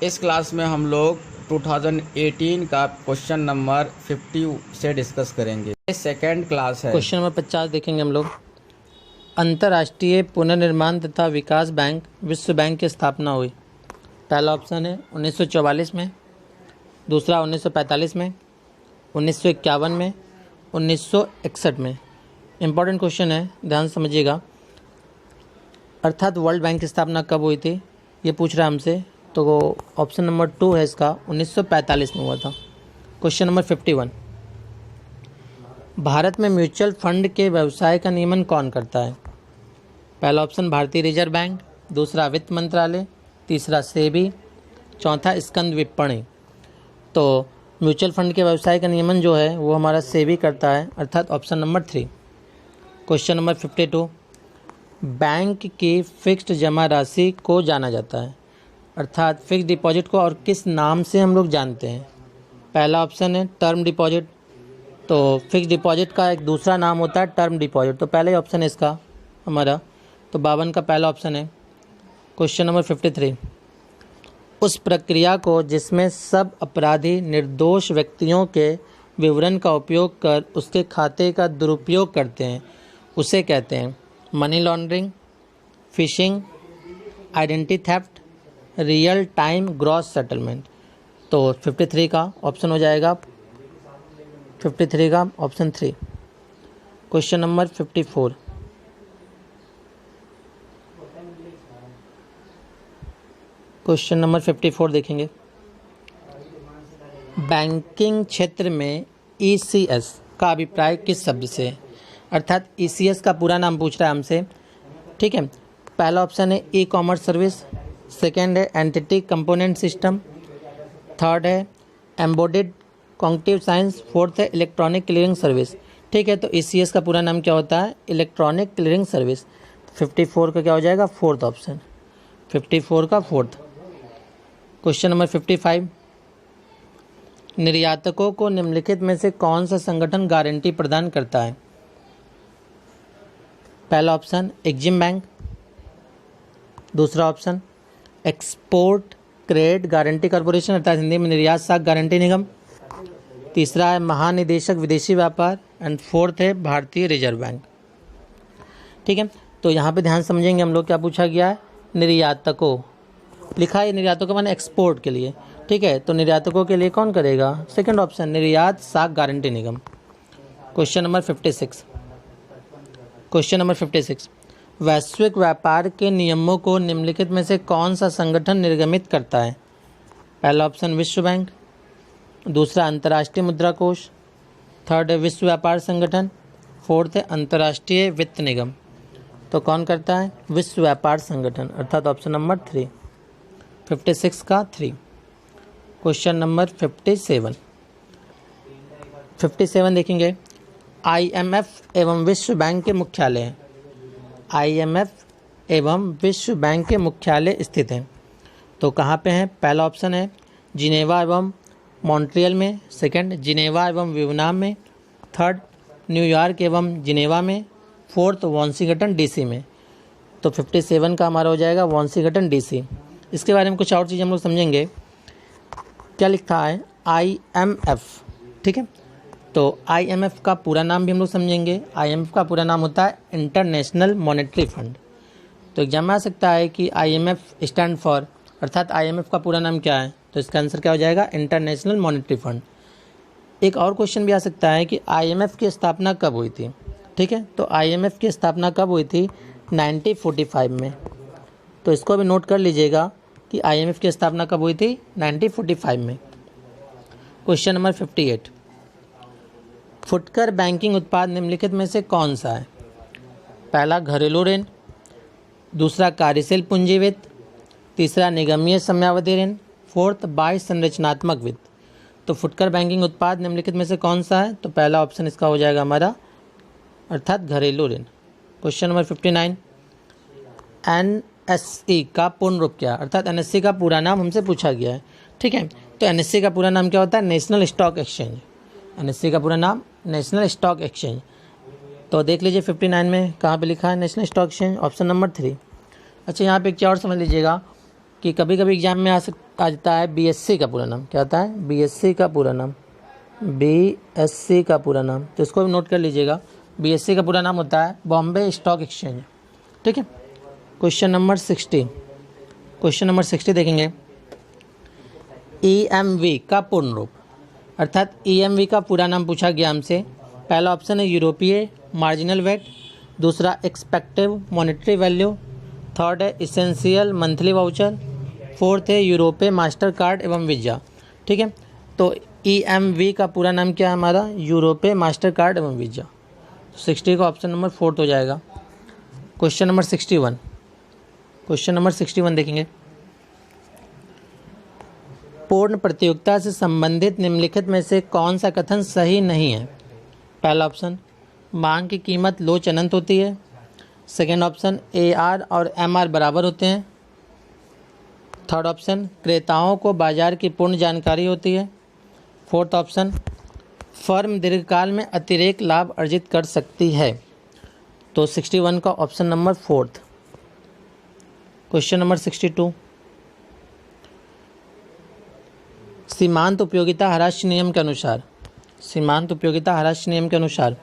इस क्लास में हम लोग 2018 का क्वेश्चन नंबर 50 से डिस्कस करेंगे। ये सेकेंड क्लास है। क्वेश्चन नंबर 50 देखेंगे हम लोग। अंतर्राष्ट्रीय पुनर्निर्माण तथा विकास बैंक विश्व बैंक की स्थापना हुई। पहला ऑप्शन है 1944 में, दूसरा 1945 में, 1951 में, 1961 में। इम्पॉर्टेंट क्वेश्चन है, ध्यान से समझिएगा। अर्थात वर्ल्ड बैंक की स्थापना कब हुई थी ये पूछ रहा है हमसे, तो वो ऑप्शन नंबर 2 है इसका, 1945 में हुआ था। क्वेश्चन नंबर 51, भारत में म्यूचुअल फंड के व्यवसाय का नियमन कौन करता है? पहला ऑप्शन भारतीय रिजर्व बैंक, दूसरा वित्त मंत्रालय, तीसरा सेबी, चौथा स्कंद विपणी। तो म्यूचुअल फंड के व्यवसाय का नियमन जो है वो हमारा सेबी करता है, अर्थात option number 3। Question number 52, bank की फिक्स्ड जमा राशि को जाना जाता है, अर्थात फिक्स्ड डिपॉजिट को और किस नाम से हम लोग जानते हैं? पहला ऑप्शन है टर्म डिपॉजिट, तो फिक्स्ड डिपॉजिट का एक दूसरा नाम होता है टर्म डिपॉजिट, तो पहला ही ऑप्शन है इसका हमारा, तो 52 का पहला ऑप्शन है। क्वेश्चन नंबर 53, उस प्रक्रिया को जिसमें सब अपराधी निर्दोष व्यक्तियों के विवरण का उपयोग कर उसके खाते का दुरुपयोग करते हैं उसे कहते हैं money laundering, fishing, identity theft, real time gross settlement. तो 53 का ऑप्शन हो जाएगा, 53 का option 3। Question number 54, question number 54 देखेंगे। बैंकिंग क्षेत्र में ECS का अभिप्राय किस शब्द से है? अर्थात ECS का पूरा नाम पूछ रहा है हमसे, ठीक है। पहला ऑप्शन है ई कॉमर्स सर्विस, सेकेंड है एंटिटी कंपोनेंट सिस्टम, थर्ड है एम्बेडेड कॉग्निटिव साइंस, फोर्थ है इलेक्ट्रॉनिक क्लियरिंग सर्विस। ठीक है, तो ECS का पूरा नाम क्या होता है? Electronic clearing service. 54 का क्या हो जाएगा? फोर्थ ऑप्शन, 54 का फोर्थ। क्वेश्चन नंबर 55, निर्यातकों को निम्नलिखित में से कौन सा संगठन गारंटी प्रदान करता है? पहला ऑप्शन एग्जिम बैंक, दूसरा option export credit guarantee corporation, अर्थात हिंदी में निर्यात साख गारंटी निगम, तीसरा है महानिदेशक विदेशी व्यापार, एंड फोर्थ है भारतीय रिजर्व बैंक। ठीक है, तो यहाँ पे ध्यान समझेंगे हम लोग, क्या पूछा गया है? निर्यातकों लिखा है, निर्यातकों माने एक्सपोर्ट के लिए। ठीक है, तो निर्यातकों के लिए कौन करेगा? सेकंड ऑप्शन निर्यात साख गारंटी निगम। क्वेश्चन नंबर 56, क्वेश्चन नंबर 56, वैश्विक व्यापार के नियमों को निम्नलिखित में से कौन सा संगठन निर्गमित करता है? पहला ऑप्शन विश्व बैंक, दूसरा अंतर्राष्ट्रीय मुद्रा कोष, थर्ड है विश्व व्यापार संगठन, फोर्थ है अंतर्राष्ट्रीय वित्त निगम। तो कौन करता है? विश्व व्यापार संगठन, अर्थात ऑप्शन नंबर 3, 56 का 3। क्वेश्चन नंबर 57, 57 देखेंगे। IMF एवं विश्व बैंक के मुख्यालय हैं, IMF एवं विश्व बैंक के मुख्यालय स्थित हैं, तो कहाँ पे हैं? पहला ऑप्शन है जिनेवा एवं मॉन्ट्रियल में, सेकंड जिनेवा एवं वियना में, थर्ड न्यूयॉर्क एवं जिनेवा में, फोर्थ वाशिंगटन DC में। तो 57 का हमारा हो जाएगा वाशिंगटन DC। इसके बारे में कुछ और चीज़ हम लोग समझेंगे। क्या लिखा है? IMF, ठीक है, तो IMF का पूरा नाम भी हम लोग समझेंगे। IMF का पूरा नाम होता है इंटरनेशनल मॉनेटरी फंड। तो एग्जाम में आ सकता है कि IMF स्टैंड फॉर, अर्थात IMF का पूरा नाम क्या है? तो इसका आंसर क्या हो जाएगा? International monetary fund. एक और क्वेश्चन भी आ सकता है कि IMF की स्थापना कब हुई थी? ठीक है, तो IMF की स्थापना कब हुई थी? 1945 में। तो इसको भी नोट कर लीजिएगा कि IMF की स्थापना कब हुई थी? 1945 में। क्वेश्चन नंबर 58, फुटकर बैंकिंग उत्पाद निम्नलिखित में से कौन सा है? पहला घरेलू ऋण, दूसरा कार्यशील पूंजी वित्त, तीसरा निगमीय समयावधि ऋण, फोर्थ बाह्य संरचनात्मक वित्त। तो फुटकर बैंकिंग उत्पाद निम्नलिखित में से कौन सा है? तो पहला ऑप्शन इसका हो जाएगा हमारा, अर्थात घरेलू ऋण। क्वेश्चन नंबर 59, NSE का पूर्ण रूप क्या? अर्थात NSE का पूरा नाम हमसे पूछा गया है। ठीक है, तो NSE का पूरा नाम क्या होता है? National stock exchange. NSE का पूरा नाम नेशनल स्टॉक एक्सचेंज। तो देख लीजिए 59 में कहाँ पे लिखा है? National stock exchange, option number 3। अच्छा, यहाँ पे क्या और समझ लीजिएगा कि कभी कभी एग्जाम में आ जाता है बीएससी का पूरा नाम। क्या आता है? बीएससी का पूरा नाम, बीएससी का पूरा नाम, तो इसको भी नोट कर लीजिएगा। बीएससी का पूरा नाम होता है बॉम्बे स्टॉक एक्सचेंज। ठीक है। क्वेश्चन नंबर 60 देखेंगे। ईएमवी का पूर्ण रूप, अर्थात ईएमवी का पूरा नाम पूछा गया हमसे। पहला ऑप्शन है यूरोपीय मार्जिनल वेट, दूसरा एक्सपेक्टिव मॉनेटरी वैल्यू, थर्ड है इसेंशियल मंथली वाउचर, फोर्थ है यूरोपीय मास्टर कार्ड एवं वीज़ा। ठीक है। तो ईएमवी का पूरा नाम क्या है हमारा? यूरोपीय मास्टर कार्ड एवं वीज़ा। 60 का ऑप्शन नंबर 4 हो जाएगा। क्वेश्चन नंबर 61 देखेंगे। पूर्ण प्रतियोगिता से संबंधित निम्नलिखित में से कौन सा कथन सही नहीं है? पहला ऑप्शन, मांग की कीमत लोच अनंत होती है। सेकेंड ऑप्शन, AR और MR बराबर होते हैं। थर्ड ऑप्शन, क्रेताओं को बाजार की पूर्ण जानकारी होती है। फोर्थ ऑप्शन, फर्म दीर्घकाल में अतिरिक्त लाभ अर्जित कर सकती है। तो 61 का ऑप्शन नंबर 4। क्वेश्चन नंबर 62, सीमांत उपयोगिता ह्रास नियम के अनुसार,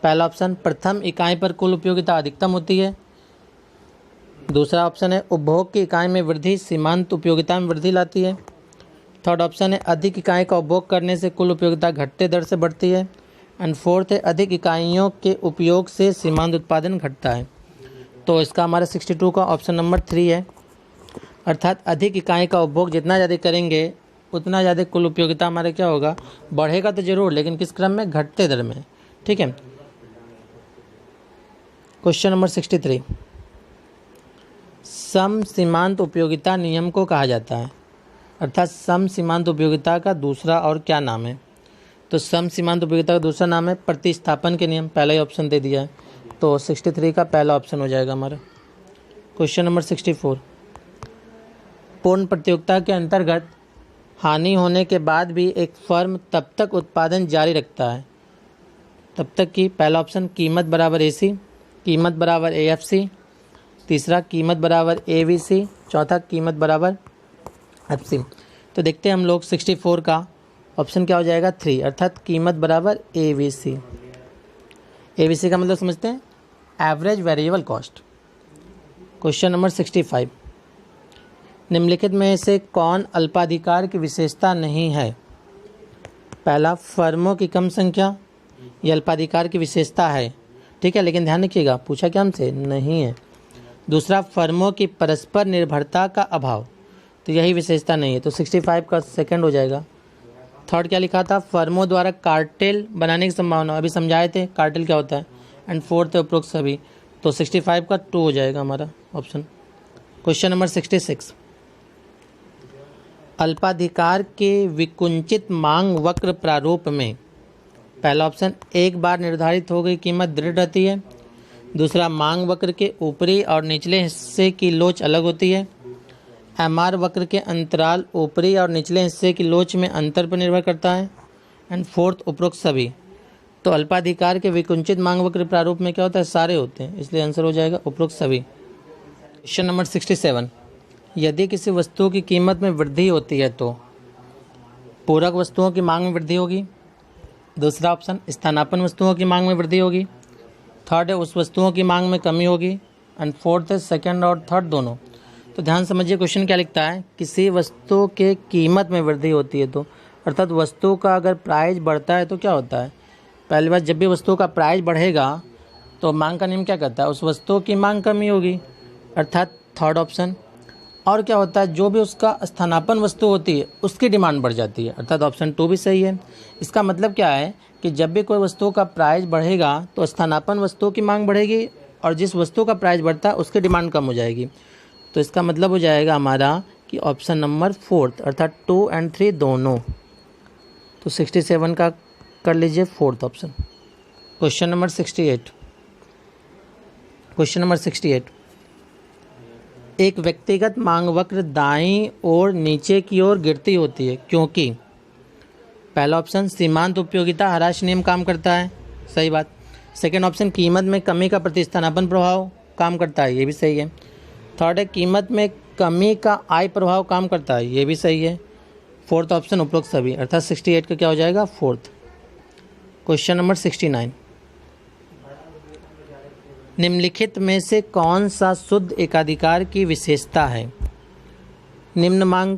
पहला ऑप्शन, प्रथम इकाई पर कुल उपयोगिता अधिकतम होती है। दूसरा ऑप्शन है, उपभोग की इकाई में वृद्धि सीमांत उपयोगिता में वृद्धि लाती है। थर्ड ऑप्शन है, अधिक इकाई का उपभोग करने से कुल उपयोगिता घटते दर से बढ़ती है। एंड फोर्थ है, अधिक इकाइयों के उपयोग से सीमांत उत्पादन घटता है। तो इसका हमारा 62 का ऑप्शन नंबर 3 है, अर्थात अधिक इकाई का उपभोग जितना ज़्यादा करेंगे उतना ज़्यादा कुल उपयोगिता हमारा क्या होगा? बढ़ेगा तो जरूर, लेकिन किस क्रम में? घटते दर में। ठीक है। क्वेश्चन नंबर 63, सम सीमांत उपयोगिता नियम को कहा जाता है, अर्थात सम सीमांत उपयोगिता का दूसरा और क्या नाम है? तो सम सीमांत उपयोगिता का दूसरा नाम है प्रतिस्थापन के नियम। पहला ही ऑप्शन दे दिया है, तो 63 का पहला ऑप्शन हो जाएगा हमारा। क्वेश्चन नंबर 64, पूर्ण प्रतियोगिता के अंतर्गत हानि होने के बाद भी एक फर्म तब तक उत्पादन जारी रखता है, तब तक कि पहला ऑप्शन, कीमत बराबर AC, कीमत बराबर AFC, तीसरा कीमत बराबर AVC, चौथा कीमत बराबर FC। तो देखते हैं हम लोग 64 का ऑप्शन क्या हो जाएगा? 3, अर्थात कीमत बराबर AVC। AVC का मतलब समझते हैं? Average variable cost. Question number 65, निम्नलिखित में से कौन अल्पाधिकार की विशेषता नहीं है? पहला, फर्मों की कम संख्या, यह अल्पाधिकार की विशेषता है। ठीक है, लेकिन ध्यान रखिएगा पूछा क्या हमसे? नहीं है। दूसरा, फर्मों की परस्पर निर्भरता का अभाव, तो यही विशेषता नहीं है। तो 65 का सेकंड हो जाएगा। थर्ड क्या लिखा था? फर्मों द्वारा कार्टेल बनाने की संभावना, अभी समझाए थे कार्टेल क्या होता है। एंड फोर्थ है उपरोक्त सभी, तो 65 का 2 हो जाएगा हमारा ऑप्शन। क्वेश्चन नंबर 66, अल्पाधिकार के विकुंचित मांग वक्र प्रारूप में, पहला ऑप्शन, एक बार निर्धारित हो गई कीमत दृढ़ रहती है। दूसरा, मांग वक्र के ऊपरी और निचले हिस्से की लोच अलग होती है। MR वक्र के अंतराल ऊपरी और निचले हिस्से की लोच में अंतर पर निर्भर करता है। एंड फोर्थ, उपरोक्त सभी। तो अल्पाधिकार के विकुंचित मांग वक्र प्रारूप में क्या होता है? सारे होते हैं, इसलिए आंसर हो जाएगा उपरोक्त सभी। क्वेश्चन नंबर 67, यदि किसी वस्तु की कीमत में वृद्धि होती है तो पूरक वस्तुओं की मांग में वृद्धि होगी। दूसरा ऑप्शन, स्थानापन्न वस्तुओं की मांग में वृद्धि होगी। थर्ड है, उस वस्तुओं की मांग में कमी होगी। एंड फोर्थ है, सेकंड और थर्ड दोनों। तो ध्यान समझिए क्वेश्चन क्या लिखता है? किसी वस्तु के कीमत में वृद्धि होती है तो, अर्थात वस्तु का अगर प्राइस बढ़ता है तो क्या होता है? पहली बात, जब भी वस्तु का प्राइस बढ़ेगा तो मांग का नियम क्या कहता है? उस वस्तु की मांग कमी होगी, अर्थात थर्ड ऑप्शन। और क्या होता है? जो भी उसका स्थानापन्न वस्तु होती है उसकी डिमांड बढ़ जाती है, अर्थात ऑप्शन 2 भी सही है। इसका मतलब क्या है कि जब भी कोई वस्तु का प्राइस बढ़ेगा तो स्थानापन्न वस्तु की मांग बढ़ेगी और जिस वस्तु का प्राइस बढ़ता है उसकी डिमांड कम हो जाएगी। तो इसका मतलब हो जाएगा हमारा कि ऑप्शन नंबर 4, अर्थात 2 और 3 दोनों। तो 67 का कर लीजिए 4th ऑप्शन। क्वेश्चन नंबर 68, एक व्यक्तिगत मांग वक्र दाईं ओर नीचे की ओर गिरती होती है क्योंकि, पहला ऑप्शन, सीमांत उपयोगिता ह्रास नियम काम करता है, सही बात। सेकेंड ऑप्शन, कीमत में कमी का प्रतिस्थापन प्रभाव काम करता है, ये भी सही है। थर्ड है, कीमत में कमी का आई प्रभाव काम करता है, ये भी सही है। फोर्थ ऑप्शन उपरोक्त सभी, अर्थात 68 का क्या हो जाएगा, फोर्थ। क्वेश्चन नंबर 69, निम्नलिखित में से कौन सा शुद्ध एकाधिकार की विशेषता है? निम्न मांग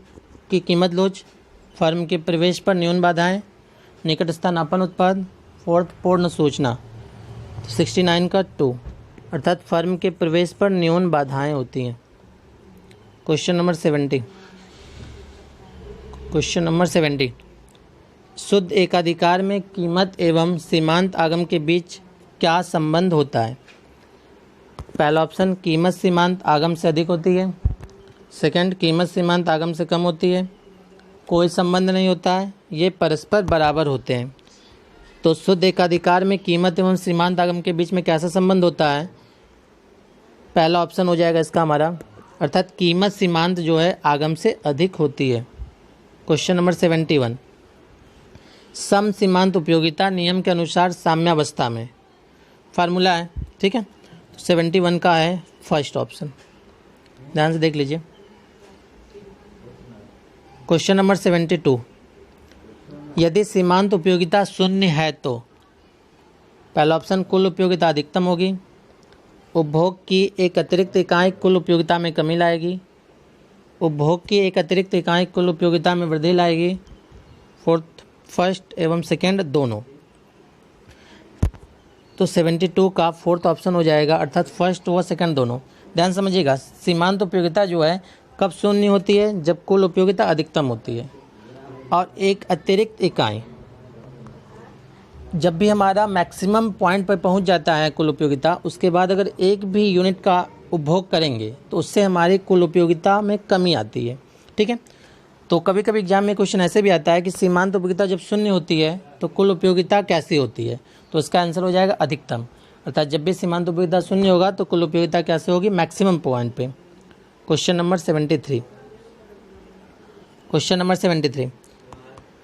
की कीमत लोच, फर्म के प्रवेश पर न्यून बाधाएं, निकट स्थानापन्न उत्पाद, फोर्थ पूर्ण सूचना। 69 का 2, अर्थात फर्म के प्रवेश पर न्यून बाधाएं होती हैं। क्वेश्चन नंबर 70, क्वेश्चन नंबर 70, शुद्ध एकाधिकार में कीमत एवं सीमांत आगम के बीच क्या संबंध होता है? पहला ऑप्शन, कीमत सीमांत आगम से अधिक होती है। सेकंड, कीमत सीमांत आगम से कम होती है। कोई संबंध नहीं होता है, ये परस्पर बराबर होते हैं। तो शुद्ध एकाधिकार में कीमत एवं सीमांत आगम के बीच में कैसा संबंध होता है? पहला ऑप्शन हो जाएगा इसका हमारा, अर्थात कीमत सीमांत जो है आगम से अधिक होती है। क्वेश्चन नंबर 71, सम सीमांत उपयोगिता नियम के अनुसार साम्यावस्था में, फार्मूला है, ठीक है। 71 का है फर्स्ट ऑप्शन, ध्यान से देख लीजिए। क्वेश्चन नंबर 72, यदि सीमांत उपयोगिता शून्य है तो पहला ऑप्शन, कुल उपयोगिता अधिकतम होगी, उपभोग की एक अतिरिक्त इकाई कुल उपयोगिता में कमी लाएगी, उपभोग की एक अतिरिक्त इकाई कुल उपयोगिता में वृद्धि लाएगी, फर्स्ट एवं सेकेंड दोनों। तो 72 का फोर्थ ऑप्शन हो जाएगा, अर्थात फर्स्ट व सेकंड दोनों। ध्यान समझिएगा, सीमांत उपयोगिता जो है कब शून्य होती है? जब कुल उपयोगिता अधिकतम होती है। और एक अतिरिक्त इकाई, जब भी हमारा मैक्सिमम पॉइंट पर पहुंच जाता है कुल उपयोगिता, उसके बाद अगर एक भी यूनिट का उपभोग करेंगे तो उससे हमारी कुल उपयोगिता में कमी आती है, ठीक है। तो कभी कभी एग्जाम में क्वेश्चन ऐसे भी आता है कि सीमांत उपयोगिता जब शून्य होती है तो कुल उपयोगिता कैसी होती है? तो इसका आंसर हो जाएगा अधिकतम, अर्थात जब भी सीमांत उपयोगिता शून्य होगा तो कुल उपयोगिता कैसे होगी? मैक्सिमम पॉइंट पे। क्वेश्चन नंबर 73, क्वेश्चन नंबर 73,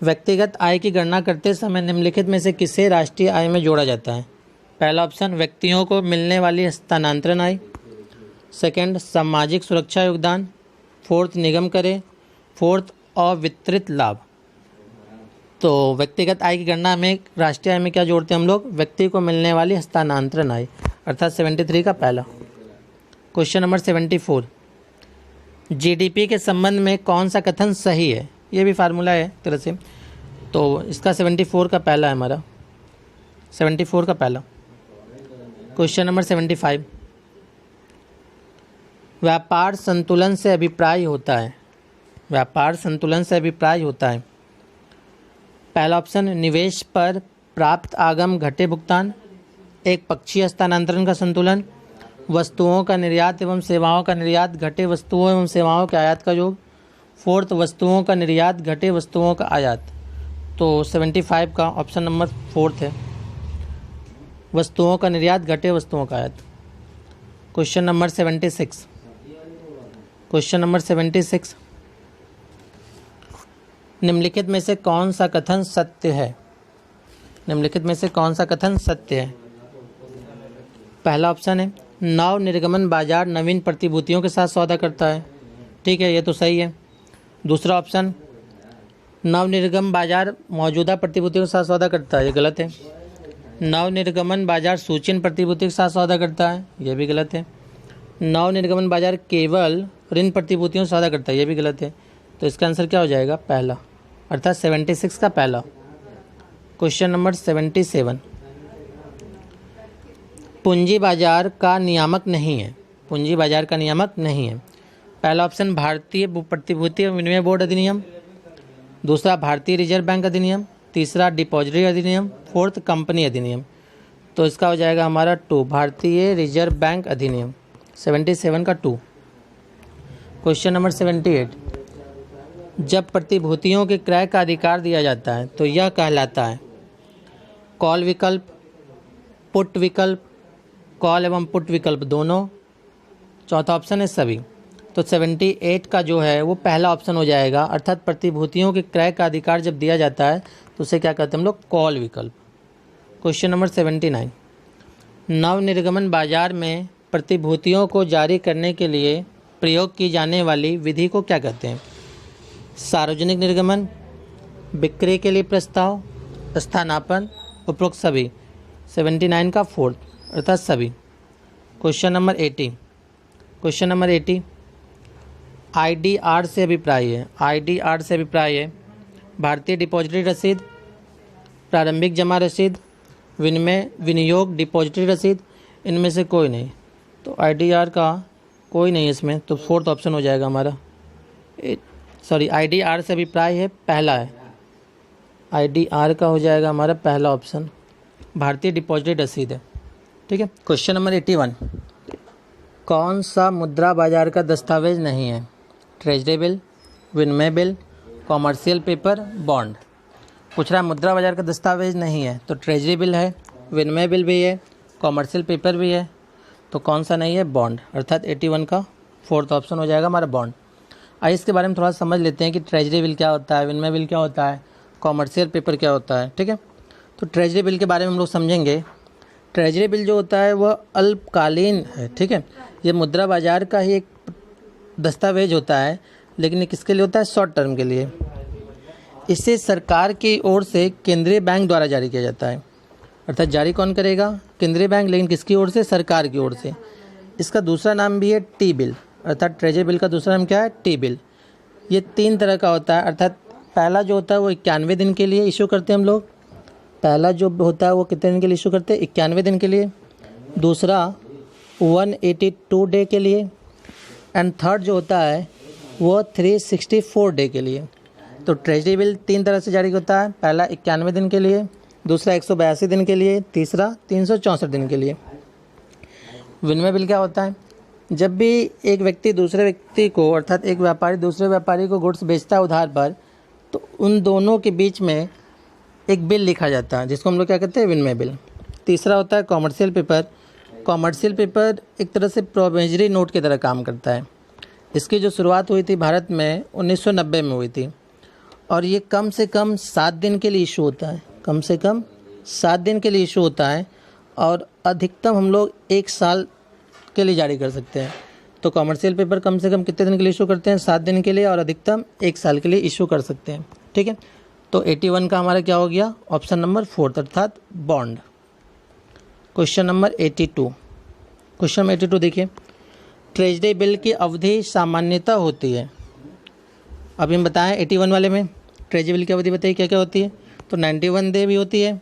व्यक्तिगत आय की गणना करते समय निम्नलिखित में से किसे राष्ट्रीय आय में जोड़ा जाता है? पहला ऑप्शन, व्यक्तियों को मिलने वाली हस्तांतरण आय। सेकंड, सामाजिक सुरक्षा योगदान। फोर्थ, निगम करे। फोर्थ, अवितरित लाभ। तो व्यक्तिगत आय की गणना में राष्ट्रीय आय में क्या जोड़ते हैं हम लोग? व्यक्ति को मिलने वाली हस्तांतरण आय, अर्थात 73 का पहला। क्वेश्चन नंबर 74, जीडीपी के संबंध में कौन सा कथन सही है? ये भी फार्मूला है तरह से, तो इसका 74 का पहला है हमारा, 74 का पहला। क्वेश्चन नंबर 75, व्यापार संतुलन से अभिप्राय होता है। व्यापार संतुलन से अभिप्राय होता है। पहला ऑप्शन, निवेश पर प्राप्त आगम घटे भुगतान, एक पक्षीय हस्तांतरण का संतुलन, वस्तुओं का निर्यात एवं सेवाओं का निर्यात घटे वस्तुओं एवं सेवाओं के आयात का योग। फोर्थ, वस्तुओं का निर्यात घटे वस्तुओं का आयात। तो 75 का ऑप्शन नंबर फोर्थ है, वस्तुओं का निर्यात घटे वस्तुओं का आयात। क्वेश्चन नंबर 76, क्वेश्चन नंबर 76, निम्नलिखित में से कौन सा कथन सत्य है? निम्नलिखित में से कौन सा कथन सत्य है? पहला ऑप्शन है, नव निर्गमन बाजार नवीन प्रतिभूतियों के साथ सौदा करता है, ठीक है, ये तो सही है। दूसरा ऑप्शन, नव निर्गम बाजार मौजूदा प्रतिभूतियों के साथ सौदा करता है, ये गलत है। नव निर्गमन बाजार सूचीन प्रतिभूति के साथ सौदा करता है, ये भी गलत है। नव निर्गमन बाजार केवल ऋण प्रतिभूतियों से सौदा करता है, ये भी गलत है। तो इसका आंसर क्या हो जाएगा? पहला, अर्थात 76 का पहला। क्वेश्चन नंबर 77, पूंजी बाजार का नियामक नहीं है। पूंजी बाजार का नियामक नहीं है। पहला ऑप्शन, भारतीय प्रतिभूति एवं विनिमय बोर्ड अधिनियम। दूसरा, भारतीय रिजर्व बैंक अधिनियम। तीसरा, डिपॉजिटरी अधिनियम। फोर्थ, कंपनी अधिनियम। तो इसका हो जाएगा हमारा 2, भारतीय रिजर्व बैंक अधिनियम, 77 का 2। क्वेश्चन नंबर 78, जब प्रतिभूतियों के क्रय का अधिकार दिया जाता है तो यह कहलाता है कॉल विकल्प, पुट विकल्प, कॉल एवं पुट विकल्प दोनों। चौथा ऑप्शन है सभी। तो 78 का जो है वो पहला ऑप्शन हो जाएगा, अर्थात प्रतिभूतियों के क्रय का अधिकार जब दिया जाता है तो उसे क्या कहते हैं हम लोग? कॉल विकल्प। क्वेश्चन नंबर 79, नव निर्गमन बाजार में प्रतिभूतियों को जारी करने के लिए प्रयोग की जाने वाली विधि को क्या कहते हैं? सार्वजनिक निर्गमन, बिक्री के लिए प्रस्ताव, स्थानापन्न, उपरोक्त सभी। 79 का फोर्थ अर्थात सभी। क्वेश्चन नंबर 80 IDR से अभिप्राय है। IDR से अभिप्राय है भारतीय डिपॉजिटरी रसीद, प्रारंभिक जमा रसीद, विनियोग डिपॉजिटरी रसीद, इनमें से कोई नहीं। तो IDR का कोई नहीं इसमें, तो फोर्थ ऑप्शन हो जाएगा हमारा। IDR से अभिप्राय है पहला है, IDR का हो जाएगा हमारा पहला ऑप्शन, भारतीय डिपॉजिटरी रसीद है। ठीक है। क्वेश्चन नंबर 81 कौन सा मुद्रा बाजार का दस्तावेज नहीं है? ट्रेजरी बिल, विनिमय बिल, कॉमर्शियल पेपर, बॉन्ड। पूछ रहा है मुद्रा बाजार का दस्तावेज नहीं है, तो ट्रेजरी बिल है, विनिमय बिल भी है, कॉमर्शियल पेपर भी है, तो कौन सा नहीं है? बॉन्ड, अर्थात 81 का फोर्थ ऑप्शन हो जाएगा हमारा बॉन्ड। आइए इसके बारे में थोड़ा समझ लेते हैं कि ट्रेजरी बिल क्या होता है, विनिमय बिल क्या होता है, कॉमर्शियल पेपर क्या होता है। ठीक है। तो ट्रेजरी बिल के बारे में हम लोग समझेंगे। ट्रेजरी बिल जो होता है वह अल्पकालीन है। ठीक है। ये मुद्रा बाजार का ही एक दस्तावेज होता है, लेकिन ये किसके लिए होता है? शॉर्ट टर्म के लिए। इसे सरकार की ओर से केंद्रीय बैंक द्वारा जारी किया जाता है, अर्थात जारी कौन करेगा? केंद्रीय बैंक, लेकिन किसकी ओर से? सरकार की ओर से। इसका दूसरा नाम भी है टी बिल, अर्थात ट्रेजरी बिल का दूसरा नाम क्या है? T bill. ये 3 तरह का होता है, अर्थात पहला जो होता है वो 91 दिन के लिए इशू करते हैं हम लोग। पहला जो होता है वो कितने दिन के लिए इशू करते हैं? 91 दिन के लिए। दूसरा 182 डे के लिए, एंड थर्ड जो होता है वो 364 डे के लिए। तो ट्रेजरी बिल 3 तरह से जारी होता है, पहला 91 दिन के लिए, दूसरा 182 दिन के लिए, तीसरा 364 दिन के लिए। विनिमय बिल क्या होता है? जब भी एक व्यक्ति दूसरे व्यक्ति को, अर्थात एक व्यापारी दूसरे व्यापारी को गुड्स बेचता है उधार पर, तो उन दोनों के बीच में एक बिल लिखा जाता है, जिसको हम लोग क्या कहते हैं? विनिमय बिल। तीसरा होता है कॉमर्शियल पेपर। कॉमर्शियल पेपर एक तरह से प्रोविजरी नोट की तरह काम करता है। इसकी जो शुरुआत हुई थी भारत में 1990 में हुई थी, और ये कम से कम 7 दिन के लिए इशू होता है, कम से कम 7 दिन के लिए इशू होता है, और अधिकतम हम लोग 1 साल के लिए जारी कर सकते हैं। तो कॉमर्शियल पेपर कम से कम कितने दिन के लिए इशू करते हैं? 7 दिन के लिए, और अधिकतम 1 साल के लिए इशू कर सकते हैं। ठीक है। तो 81 का हमारा क्या हो गया? ऑप्शन नंबर 4 अर्थात बॉन्ड। क्वेश्चन नंबर 82 देखिए, ट्रेजरी बिल की अवधि सामान्यतः होती है। अभी हम बताएं 81 वाले में ट्रेजरी बिल की अवधि बताइए क्या क्या होती है। तो 91 डे भी होती है,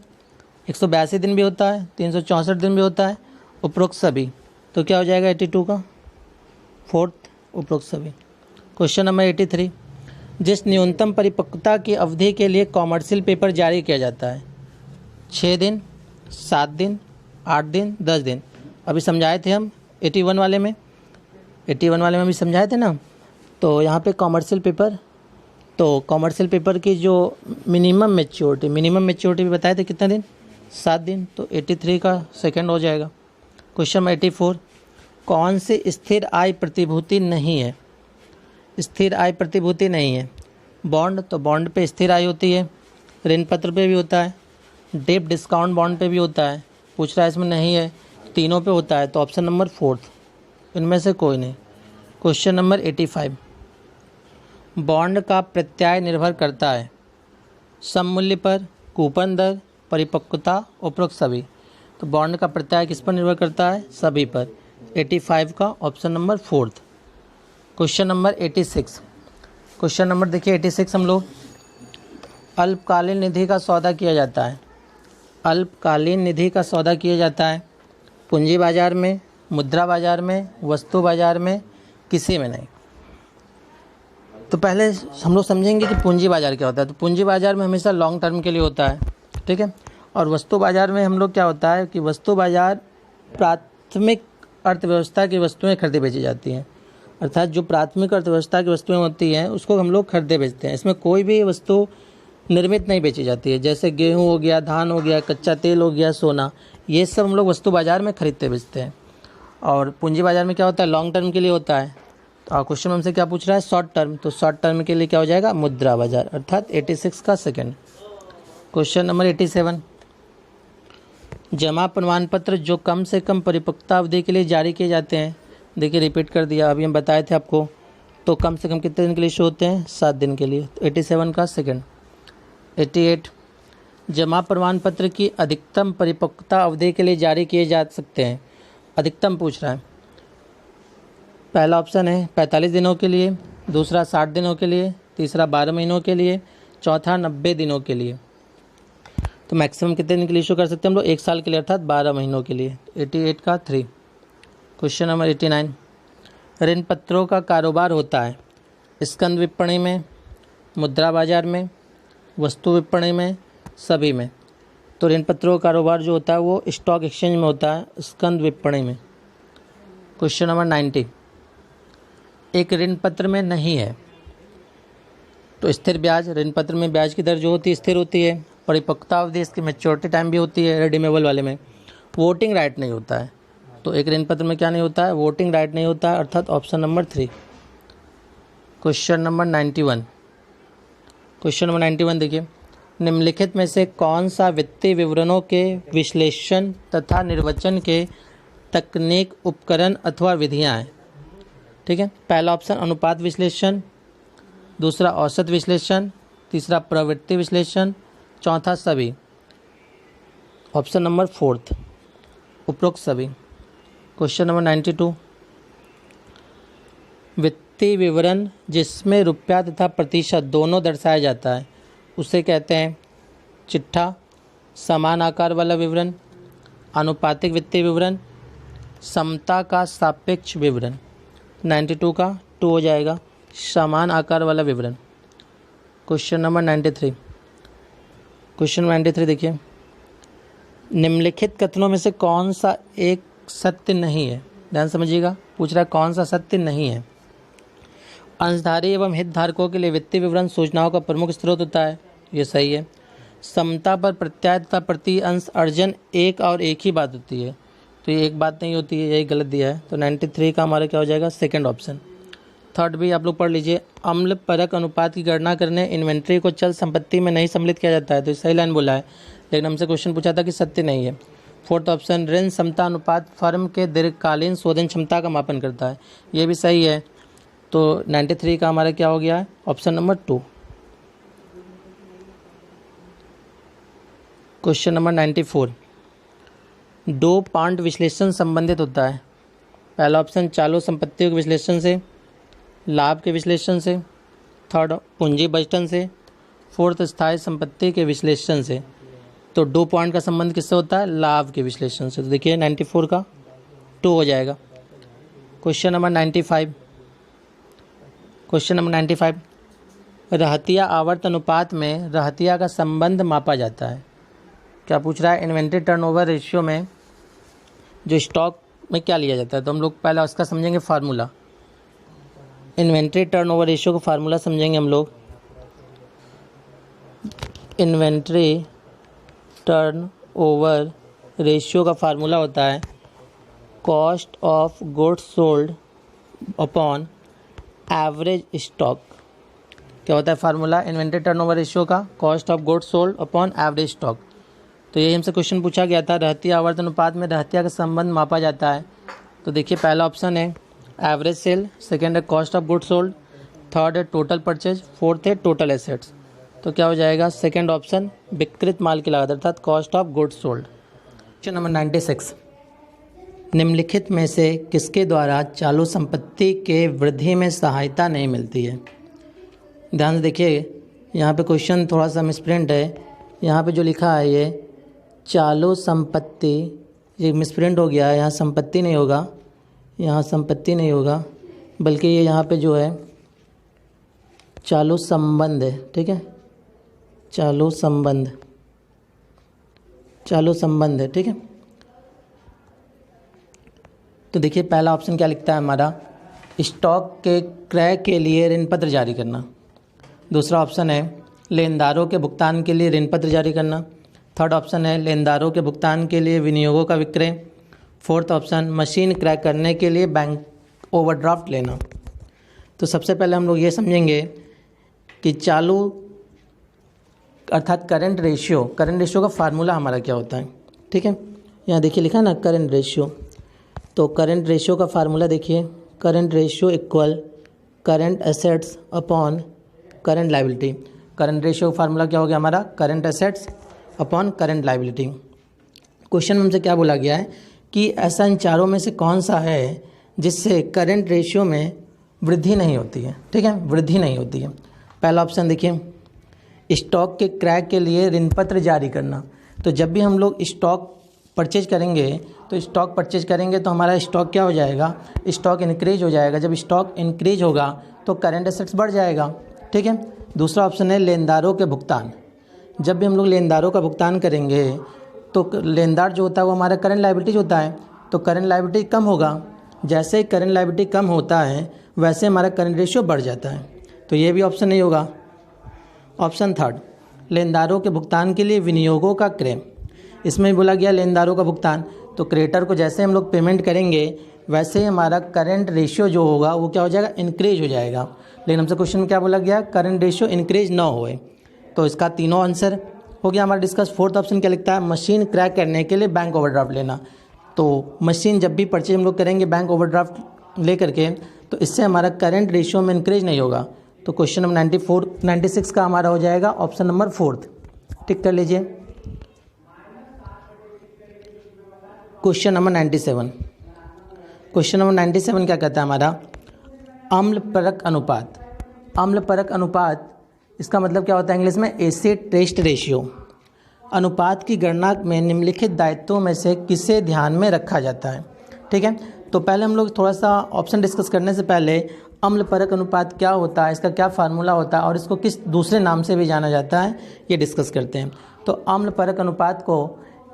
182 दिन भी होता है, 364 दिन भी होता है, उपरोक्त सभी। तो क्या हो जाएगा 82 का फोर्थ, उपरोक्त सभी। क्वेश्चन नंबर 83 जिस न्यूनतम परिपक्वता की अवधि के लिए कॉमर्शियल पेपर जारी किया जाता है, 6 दिन, 7 दिन, 8 दिन, 10 दिन। अभी समझाए थे हम 81 वाले में, 81 वाले में भी समझाए थे ना। तो यहाँ पे कॉमर्शियल पेपर की जो मिनिमम मेच्योरिटी भी बताए थे कितने दिन? 7 दिन। तो 83 का सेकंड हो जाएगा। क्वेश्चन नंबर 84 कौन सी स्थिर आय प्रतिभूति नहीं है? स्थिर आय प्रतिभूति नहीं है। बॉन्ड, तो बॉन्ड पे स्थिर आय होती है, ऋण पत्र पे भी होता है, डेप डिस्काउंट बॉन्ड पे भी होता है। पूछ रहा है इसमें नहीं है, तीनों पे होता है, तो ऑप्शन नंबर 4 इनमें से कोई नहीं। क्वेश्चन नंबर 85 बॉन्ड का प्रत्याय निर्भर करता है सममूल्य पर, कूपन दर, परिपक्वता, उपरोक्त सभी। तो बॉन्ड का प्रत्याय किस पर निर्भर करता है? सभी पर। 85 का option number 4। Question number 86 question number देखिए 86 हम लोग अल्पकालीन निधि का सौदा किया जाता है। अल्पकालीन निधि का सौदा किया जाता है पूंजी बाजार में, मुद्रा बाजार में, वस्तु बाजार में, किसी में नहीं। तो पहले हम लोग समझेंगे कि पूंजी बाजार क्या होता है। तो पूंजी बाजार में हमेशा लॉन्ग टर्म के लिए होता है, ठीक है। और वस्तु बाजार में हम लोग क्या होता है कि वस्तु बाजार प्राथमिक अर्थव्यवस्था की वस्तुएं खरीदी बेची जाती हैं, अर्थात जो प्राथमिक अर्थव्यवस्था की वस्तुएं होती हैं उसको हम लोग खरीदे बेचते हैं। इसमें कोई भी वस्तु निर्मित नहीं बेची जाती है, जैसे गेहूँ हो गया, धान हो गया, कच्चा तेल हो गया, सोना, ये सब हम लोग वस्तु बाजार में खरीदते बेचते हैं। और पूंजी बाजार में क्या होता है? लॉन्ग टर्म के लिए होता है। तो क्वेश्चन हमसे क्या पूछ रहा है? Short term. तो शॉर्ट टर्म के लिए क्या हो जाएगा? मुद्रा बाजार, अर्थात 86 का सेकंड। क्वेश्चन नंबर 87 जमा प्रमाण पत्र जो कम से कम परिपक्वता अवधि के लिए जारी किए जाते हैं देखिए रिपीट कर दिया, अभी हम बताए थे आपको। तो कम से कम कितने दिन के लिए इशू होते हैं? 7 दिन के लिए। 87 का सेकंड। 88 जमा प्रमाण पत्र की अधिकतम परिपक्वता अवधि के लिए जारी किए जा सकते हैं। अधिकतम पूछ रहा है। पहला ऑप्शन है 45 दिनों के लिए, दूसरा 60 दिनों के लिए, तीसरा 12 महीनों के लिए, चौथा 90 दिनों के लिए। तो मैक्सिमम कितने दिन के लिए इशू कर सकते हैं हम लोग? 1 साल के लिए, अर्थात 12 महीनों के लिए। 88 का 3। क्वेश्चन नंबर 89 ऋण पत्रों का कारोबार होता है स्कंद विपणी में, मुद्रा बाजार में, वस्तु विपणी में, सभी में। तो ऋण पत्रों का कारोबार जो होता है वो स्टॉक एक्सचेंज में होता है, स्कंद विपणी में। क्वेश्चन नंबर 90 एक ऋण पत्र में नहीं है तो स्थिर ब्याज, ऋण पत्र में ब्याज की दर जो होती है स्थिर होती है। परिपक्वता अवधि, इसकी मैच्योरिटी टाइम भी होती है रिडीमेबल वाले में। वोटिंग राइट नहीं होता है, तो एक ऋण पत्र में क्या नहीं होता है? वोटिंग राइट नहीं होता है, अर्थात ऑप्शन नंबर 3। क्वेश्चन नंबर 91 देखिए, निम्नलिखित में से कौन सा वित्तीय विवरणों के विश्लेषण तथा निर्वचन के तकनीक, उपकरण अथवा विधियां हैं? ठीक है, पहला ऑप्शन अनुपात विश्लेषण, दूसरा औसत विश्लेषण, तीसरा प्रवृत्ति विश्लेषण, चौथा सभी। ऑप्शन नंबर 4 उपरोक्त सभी। क्वेश्चन नंबर 92 वित्तीय विवरण जिसमें रुपया तथा प्रतिशत दोनों दर्शाया जाता है उसे कहते हैं चिट्ठा, समान आकार वाला विवरण, आनुपातिक वित्तीय विवरण, समता का सापेक्ष विवरण। 92 का 2 हो जाएगा, समान आकार वाला विवरण। क्वेश्चन नंबर 93 देखिए, निम्नलिखित कथनों में से कौन सा एक सत्य नहीं है? ध्यान समझिएगा, पूछ रहा है कौन सा सत्य नहीं है। अंशधारी एवं हितधारकों के लिए वित्तीय विवरण सूचनाओं का प्रमुख स्रोत होता है, ये सही है। समता पर प्रत्याय तथा प्रति अंश अर्जन एक और एक ही बात होती है, तो ये एक बात नहीं होती है, यही गलत दिया है। तो 93 का हमारा क्या हो जाएगा? Second option. थर्ड भी आप लोग पढ़ लीजिए, अम्ल परक अनुपात की गणना करने इन्वेंट्री को चल संपत्ति में नहीं सम्मिलित किया जाता है, तो सही लाइन बोला है, लेकिन हमसे क्वेश्चन पूछा था कि सत्य नहीं है। फोर्थ ऑप्शन, ऋण समता अनुपात फर्म के दीर्घकालीन शोधन क्षमता का मापन करता है, ये भी सही है। तो 93 का हमारा क्या हो गया है? Option number 2। क्वेश्चन नंबर 94 दो पार्ट विश्लेषण संबंधित होता है। पहला ऑप्शन चालू संपत्तियों के विश्लेषण से, लाभ के विश्लेषण से, थर्ड पूंजी बजटन से, फोर्थ स्थायी संपत्ति के विश्लेषण से। तो 2 पॉइंट का संबंध किससे होता है? लाभ के विश्लेषण से। तो देखिए 94 का 2 हो जाएगा। क्वेश्चन नंबर 95 रहतिया आवर्त अनुपात में रहतिया का संबंध मापा जाता है। क्या पूछ रहा है? इन्वेंट्री टर्नओवर रेशियो में जो स्टॉक में क्या लिया जाता है, तो हम लोग पहले उसका समझेंगे फार्मूला। इन्वेंट्री टर्नओवर रेशियो का फार्मूला समझेंगे हम लोग। इन्वेंट्री टर्नओवर रेशियो का फार्मूला होता है cost of goods sold upon average stock. क्या होता है फार्मूला इन्वेंट्री टर्नओवर रेशियो का? Cost of goods sold upon average stock. तो यही हमसे क्वेश्चन पूछा गया था, रहतिया आवर्त अनुपात में रहतिया का संबंध मापा जाता है। तो देखिए पहला ऑप्शन है एवरेज सेल, सेकेंड है cost of goods sold, third है टोटल परचेज, फोर्थ है टोटल एसेट्स। तो क्या हो जाएगा? सेकेंड ऑप्शन विकृत माल की लागत अर्थात cost of goods sold. Question number 96 निम्नलिखित में से किसके द्वारा चालू संपत्ति के वृद्धि में सहायता नहीं मिलती है? ध्यान से देखिए, यहाँ पे क्वेश्चन थोड़ा सा मिसप्रिंट है। यहाँ पे जो लिखा है ये चालू संपत्ति, ये मिसप्रिंट हो गया है, यहाँ संपत्ति नहीं होगा, यहाँ संपत्ति नहीं होगा, बल्कि ये यहाँ पे जो है चालू संबंध है। ठीक है, चालू संबंध है। ठीक है, तो देखिए पहला ऑप्शन क्या लिखता है हमारा? स्टॉक के क्रय के लिए ऋण पत्र जारी करना। दूसरा ऑप्शन है लेनदारों के भुगतान के लिए ऋण पत्र जारी करना। थर्ड ऑप्शन है लेनदारों के भुगतान के लिए विनियोगों का विक्रय। फोर्थ ऑप्शन मशीन क्रय करने के लिए बैंक ओवरड्राफ्ट लेना। तो सबसे पहले हम लोग ये समझेंगे कि चालू अर्थात करंट रेशियो का फार्मूला हमारा क्या होता है। ठीक है, यहाँ देखिए लिखा है ना करंट रेशियो। तो करंट रेशियो का फार्मूला देखिए, current ratio equal current assets upon current liability. Current ratio का फार्मूला क्या हो गया हमारा, current assets upon current liability. Question में हमसे क्या बोला गया है कि ऐसा इन चारों में से कौन सा है जिससे करंट रेशियो में वृद्धि नहीं होती है। ठीक है, वृद्धि नहीं होती है। पहला ऑप्शन देखिए, स्टॉक के क्रय के लिए ऋण पत्र जारी करना। तो जब भी हम लोग स्टॉक परचेज करेंगे तो हमारा स्टॉक क्या हो जाएगा, स्टॉक इंक्रीज हो जाएगा। जब स्टॉक इंक्रीज होगा तो करंट एसेट्स बढ़ जाएगा। ठीक है। दूसरा ऑप्शन है लेनदारों के भुगतान। जब भी हम लोग लेनदारों का भुगतान करेंगे तो लेनदार जो होता है वो हमारा करंट लायबिलिटीज होता है, तो करंट लायबिलिटी कम होगा। जैसे ही करंट लायबिलिटी कम होता है वैसे हमारा करंट रेशियो बढ़ जाता है, तो ये भी ऑप्शन नहीं होगा। ऑप्शन थर्ड, लेनदारों के भुगतान के लिए विनियोगों का क्रय। इसमें बोला गया लेनदारों का भुगतान, तो क्रेडिटर को जैसे हम लोग पेमेंट करेंगे वैसे ही हमारा करंट रेशियो जो होगा वो क्या हो जाएगा, इंक्रीज हो जाएगा। लेकिन हमसे क्वेश्चन में क्या बोला गया, करंट रेशियो इंक्रीज ना होए। तो इसका तीनों आंसर हो गया हमारा डिस्कस। फोर्थ ऑप्शन क्या लिखता है, मशीन क्रैक करने के लिए बैंक ओवरड्राफ्ट लेना। तो मशीन जब भी परचेज हम लोग करेंगे बैंक ओवरड्राफ्ट ले करके, तो इससे हमारा करंट रेशियो में इंक्रीज नहीं होगा। तो क्वेश्चन नंबर 96 का हमारा हो जाएगा ऑप्शन नंबर 4। टिक कर लीजिए। Question number 97। क्वेश्चन नंबर 97 क्या कहता है हमारा, अम्ल परक अनुपात। अम्ल परक अनुपात इसका मतलब क्या होता है इंग्लिश में, एसिड टेस्ट रेशियो। अनुपात की गणना में निम्नलिखित दायित्वों में से किसे ध्यान में रखा जाता है। ठीक है, तो पहले हम लोग थोड़ा सा ऑप्शन डिस्कस करने से पहले अम्ल परक अनुपात क्या होता है, इसका क्या फार्मूला होता है और इसको किस दूसरे नाम से भी जाना जाता है, ये डिस्कस करते हैं। तो अम्ल परक अनुपात को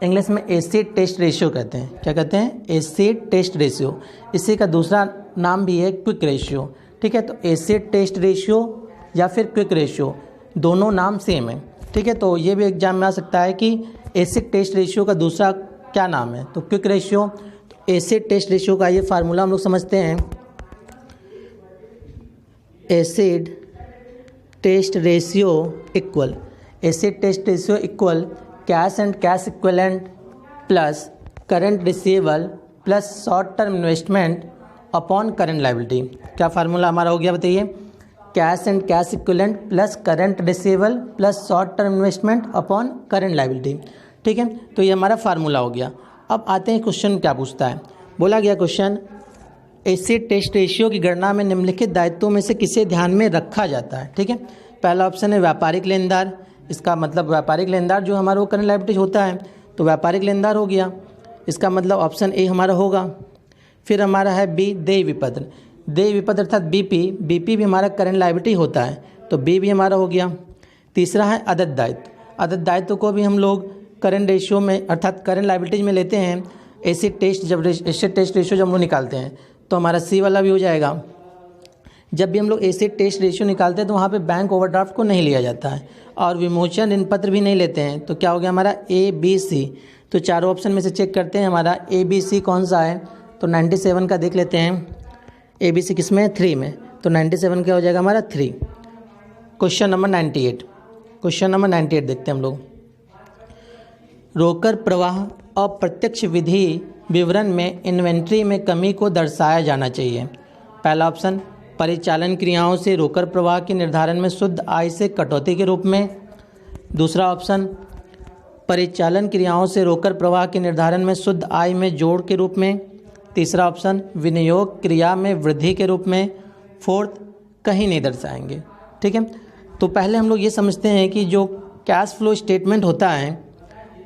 इंग्लिश में एसिड टेस्ट रेशियो कहते हैं। क्या कहते हैं, एसिड टेस्ट रेशियो। इसी का दूसरा नाम भी है क्विक रेशियो। ठीक है, तो एसिड टेस्ट रेशियो या फिर क्विक रेशियो दोनों नाम सेम है। ठीक है, तो ये भी एग्जाम में आ सकता है कि एसिड टेस्ट रेशियो का दूसरा क्या नाम है, तो क्विक रेशियो। तो एसिड टेस्ट रेशियो का ये फार्मूला हम लोग समझते हैं, acid test ratio equal, acid test ratio equal cash and cash equivalent plus current receivable plus short term investment upon current liability. क्या फार्मूला हमारा हो गया बताइए, cash and cash equivalent plus current receivable plus short term investment upon current liability. ठीक है, तो ये हमारा फार्मूला हो गया। अब आते हैं क्वेश्चन क्या पूछता है। बोला गया क्वेश्चन, एसिड टेस्ट रेशियो की गणना में निम्नलिखित दायित्वों में से किसे ध्यान में रखा जाता है। ठीक है, पहला ऑप्शन है व्यापारिक लेनदार। इसका मतलब व्यापारिक लेनदार जो हमारा वो करंट लायबिलिटी होता है, तो व्यापारिक लेनदार हो गया। इसका मतलब ऑप्शन ए हमारा होगा। फिर हमारा है बी, देय विपत्र। देय विपत्र अर्थात बीपी भी हमारा करंट लायबिलिटी होता है, तो बी भी हमारा हो गया। तीसरा है अदद दायित्व। अदद दायित्व को भी हम लोग करंट रेशियो में अर्थात करंट लायबिलिटीज में लेते हैं। एसिड टेस्ट रेशियो जब हम लोग निकालते हैं तो हमारा सी वाला भी हो जाएगा। जब भी हम लोग एसिड टेस्ट रेशियो निकालते हैं तो वहाँ पे बैंक ओवरड्राफ्ट को नहीं लिया जाता है और विमोचन ऋण पत्र भी नहीं लेते हैं। तो क्या हो गया हमारा ए बी सी। तो चारों ऑप्शन में से चेक करते हैं हमारा ए बी सी कौन सा है, तो 97 का देख लेते हैं। ए बी सी किस में है, 3 में, तो 97 क्या हो जाएगा हमारा 3। Question number 98। क्वेश्चन नंबर 98 देखते हैं हम लोग। रोकड़ प्रवाह अप्रत्यक्ष विधि विवरण में इन्वेंट्री में कमी को दर्शाया जाना चाहिए। पहला ऑप्शन, परिचालन क्रियाओं से रोकड़ प्रवाह के निर्धारण में शुद्ध आय से कटौती के रूप में। दूसरा ऑप्शन, परिचालन क्रियाओं से रोकड़ प्रवाह के निर्धारण में शुद्ध आय में जोड़ के रूप में। तीसरा ऑप्शन, विनियोग क्रिया में वृद्धि के रूप में। फोर्थ, कहीं नहीं दर्शाएंगे। ठीक है, तो पहले हम लोग ये समझते हैं कि जो कैश फ्लो स्टेटमेंट होता है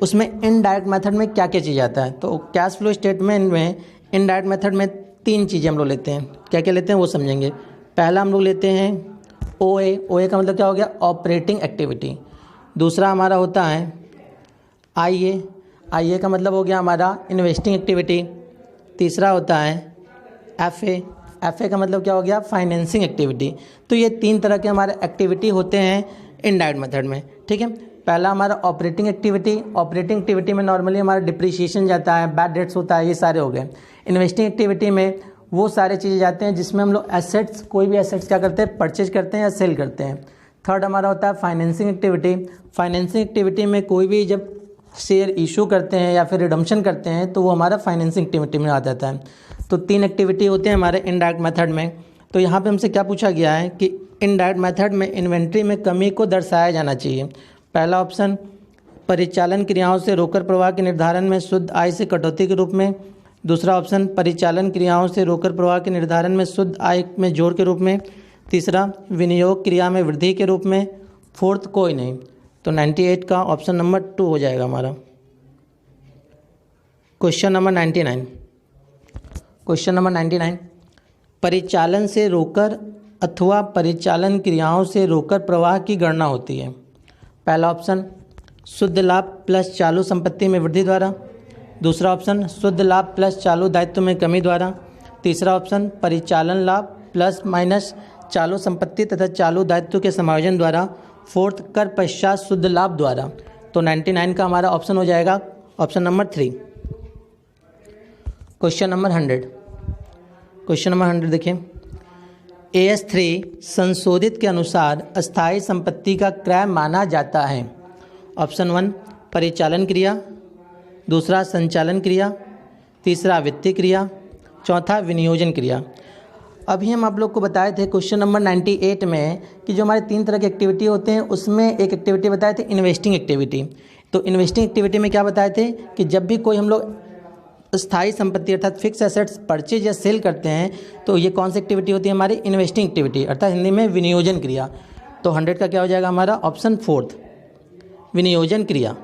उसमें इनडायरेक्ट मेथड में क्या क्या चीज़ आता है। तो कैश फ्लो स्टेटमेंट में इनडायरेक्ट मेथड में 3 चीज़ें हम लोग लेते हैं। क्या क्या लेते हैं वो समझेंगे। पहला हम लोग लेते हैं ओए का मतलब क्या हो गया, ऑपरेटिंग एक्टिविटी। दूसरा हमारा होता है आईए का मतलब हो गया हमारा इन्वेस्टिंग एक्टिविटी। तीसरा होता है एफए का मतलब क्या हो गया, फाइनेंसिंग एक्टिविटी। तो ये 3 तरह के हमारे एक्टिविटी होते हैं इनडायरेक्ट मेथड में। ठीक है, पहला हमारा ऑपरेटिंग एक्टिविटी। ऑपरेटिंग एक्टिविटी में नॉर्मली हमारा डिप्रिसिएशन जाता है, बैड डेट्स होता है, ये सारे हो गए। इन्वेस्टिंग एक्टिविटी में वो सारे चीज़ें जाते हैं जिसमें हम लोग एसेट्स, कोई भी एसेट्स क्या करते हैं, परचेज करते हैं या सेल करते हैं। थर्ड हमारा होता है फाइनेंसिंग एक्टिविटी। फाइनेंसिंग एक्टिविटी में कोई भी जब शेयर इशू करते हैं या फिर रिडम्पशन करते हैं तो वो हमारा फाइनेंसिंग एक्टिविटी में आ जाता है। तो 3 एक्टिविटी होते हैं हमारे इनडायरेक्ट मेथड में। तो यहाँ पे हमसे क्या पूछा गया है कि इनडायरेक्ट मेथड में इन्वेंट्री में कमी को दर्शाया जाना चाहिए। पहला ऑप्शन परिचालन क्रियाओं से रोकड़ प्रवाह के निर्धारण में शुद्ध आय से कटौती के रूप में। दूसरा ऑप्शन परिचालन क्रियाओं से रोकड़ प्रवाह के निर्धारण में शुद्ध आय में जोड़ के रूप में। तीसरा विनियोग क्रिया में वृद्धि के रूप में। फोर्थ कोई नहीं। तो 98 का ऑप्शन नंबर 2 हो जाएगा हमारा। Question number 99। क्वेश्चन नंबर 99, परिचालन से रोकड़ अथवा परिचालन क्रियाओं से रोकड़ प्रवाह की गणना होती है। पहला ऑप्शन शुद्ध लाभ प्लस चालू संपत्ति में वृद्धि द्वारा। दूसरा ऑप्शन शुद्ध लाभ प्लस चालू दायित्व में कमी द्वारा। तीसरा ऑप्शन परिचालन लाभ प्लस माइनस चालू संपत्ति तथा चालू दायित्व के समायोजन द्वारा। फोर्थ कर पश्चात शुद्ध लाभ द्वारा। तो 99 का हमारा ऑप्शन हो जाएगा option number 3। Question number 100। Question number 100 देखिए, AS3 संशोधित के अनुसार अस्थायी संपत्ति का क्रय माना जाता है। ऑप्शन 1 परिचालन क्रिया, दूसरा संचालन क्रिया, तीसरा वित्तीय क्रिया, चौथा विनियोजन क्रिया। अभी हम आप लोग को बताए थे क्वेश्चन नंबर 98 में कि जो हमारे 3 तरह की एक्टिविटी होते हैं उसमें एक एक्टिविटी बताए थे इन्वेस्टिंग एक्टिविटी। तो इन्वेस्टिंग एक्टिविटी में क्या बताए थे कि जब भी कोई हम लोग स्थायी संपत्ति अर्थात फिक्स एसेट्स परचेज या सेल करते हैं तो ये कौन सी एक्टिविटी होती है हमारी इन्वेस्टिंग एक्टिविटी अर्थात हिंदी में विनियोजन क्रिया। तो 100 का क्या हो जाएगा हमारा ऑप्शन 4 विनियोजन क्रिया।